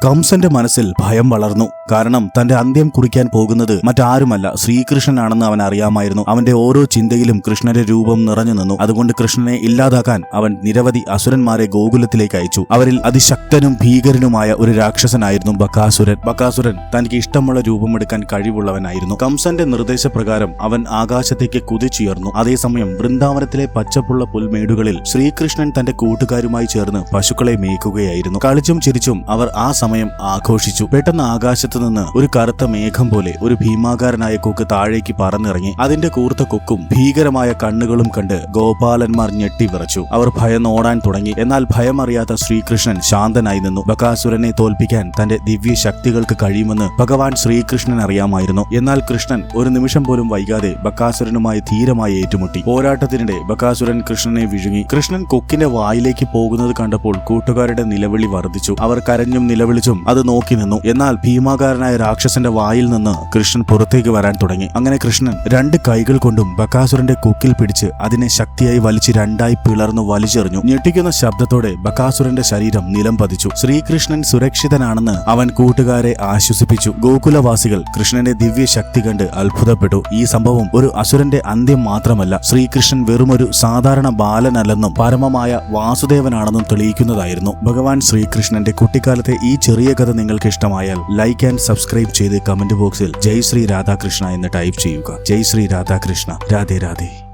കംസന്റെ മനസ്സിൽ ഭയം വളർന്നു. കാരണം തന്റെ അന്ത്യം കുറിക്കാൻ പോകുന്നത് മറ്റാരുമല്ല ശ്രീകൃഷ്ണനാണെന്ന് അവൻ അറിയാമായിരുന്നു. അവന്റെ ഓരോ ചിന്തയിലും കൃഷ്ണന്റെ രൂപം നിറഞ്ഞു നിന്നു. അതുകൊണ്ട് കൃഷ്ണനെ ഇല്ലാതാക്കാൻ അവൻ നിരവധി അസുരന്മാരെ ഗോകുലത്തിലേക്ക് അയച്ചു. അവരിൽ അതിശക്തനും ഭീകരനുമായ ഒരു രാക്ഷസനായിരുന്നു ബകാസുരൻ. ബകാസുരൻ തനിക്ക് ഇഷ്ടമുള്ള രൂപമെടുക്കാൻ കഴിവുള്ളവനായിരുന്നു. കംസന്റെ നിർദ്ദേശപ്രകാരം അവൻ ആകാശത്തേക്ക് കുതിച്ചുയർന്നു. അതേസമയം വൃന്ദാവനത്തിലെ പച്ചപ്പുള്ള പുൽമേടുകളിൽ ശ്രീകൃഷ്ണൻ തന്റെ കൂട്ടുകാരുമായി ചേർന്ന് പശുക്കളെ മേയ്ക്കുകയായിരുന്നു. കളിച്ചും ചിരിച്ചും അവർ ആ സമയം ആഘോഷിച്ചു. പെട്ടെന്ന് ആകാശത്ത് നിന്ന് ഒരു കറുത്ത മേഘം പോലെ ഒരു ഭീമാകാരനായ കൊക്ക് താഴേക്ക് പറന്നിറങ്ങി. അതിന്റെ കൂർത്ത കൊക്കും ഭീകരമായ കണ്ണുകളും കണ്ട് ഗോപാലന്മാർ ഞെട്ടിവിറച്ചു. അവർ ഭയന്നോടാൻ തുടങ്ങി. എന്നാൽ ഭയമറിയാത്ത ശ്രീകൃഷ്ണൻ ശാന്തനായി നിന്നു. ബകാസുരനെ തോൽപ്പിക്കാൻ തന്റെ ദിവ്യ ശക്തികൾക്ക് കഴിയുമെന്ന് ഭഗവാൻ ശ്രീകൃഷ്ണൻ അറിയാമായിരുന്നു. എന്നാൽ കൃഷ്ണൻ ഒരു നിമിഷം പോലും വൈകാതെ ബകാസുരനുമായി ധീരമായി ഏറ്റുമുട്ടി. പോരാട്ടത്തിനിടെ ബകാസുരൻ കൃഷ്ണനെ വിഴുങ്ങി. കൃഷ്ണൻ കൊക്കിന്റെ വായിലേക്ക് പോകുന്നത് കണ്ടപ്പോൾ കൂട്ടുകാരുടെ നിലവിളി വർദ്ധിച്ചു. അവർ കരഞ്ഞും നിലവിളിച്ചും അത് നോക്കി നിന്നു. എന്നാൽ ഭീമാകാരനായ രാക്ഷസന്റെ വായിൽ നിന്ന് കൃഷ്ണൻ പുറത്തേക്ക് വരാൻ തുടങ്ങി. അങ്ങനെ കൃഷ്ണൻ രണ്ട് കൈകൾ കൊണ്ടും ബകാസുരന്റെ കൊക്കിൽ പിടിച്ച് അതിനെ ശക്തിയായി വലിച്ച് രണ്ടായി പിളർന്നു വലിച്ചെറിഞ്ഞു. ഞെട്ടിക്കുന്ന ശബ്ദത്തോടെ ബകാസുരന്റെ ശരീരം നിലം പതിച്ചു. ശ്രീകൃഷ്ണൻ സുരക്ഷിതനാണെന്ന് അവൻ കൂട്ടുകാരെ ആശ്വസിപ്പിച്ചു. ഗോകുലവാസികൾ കൃഷ്ണന്റെ ദിവ്യ ശക്തി കണ്ട് അത്ഭുതപ്പെട്ടു. ഈ സംഭവം ഒരു അസുരന്റെ അന്ത്യം മാത്രമല്ല, ശ്രീകൃഷ്ണൻ വെറുമൊരു സാധാരണ ബാലനല്ലെന്നും പരമമായ വാസുദേവനാണെന്നും തെളിയിക്കുന്നതായിരുന്നു. ഭഗവാൻ ശ്രീകൃഷ്ണന്റെ കുട്ടിക്കാലത്തെ ഈ ചെറിയ കഥ നിങ്ങൾക്ക് ഇഷ്ടമായാൽ ലൈക്ക് ആൻഡ് സബ്സ്ക്രൈബ് ചെയ്ത് കമന്റ് ബോക്സിൽ ജയ് ശ്രീ രാധാകൃഷ്ണ എന്ന് ടൈപ്പ് ചെയ്യുക. ജയ് ശ്രീ രാധാകൃഷ്ണ. രാധേ രാധേ.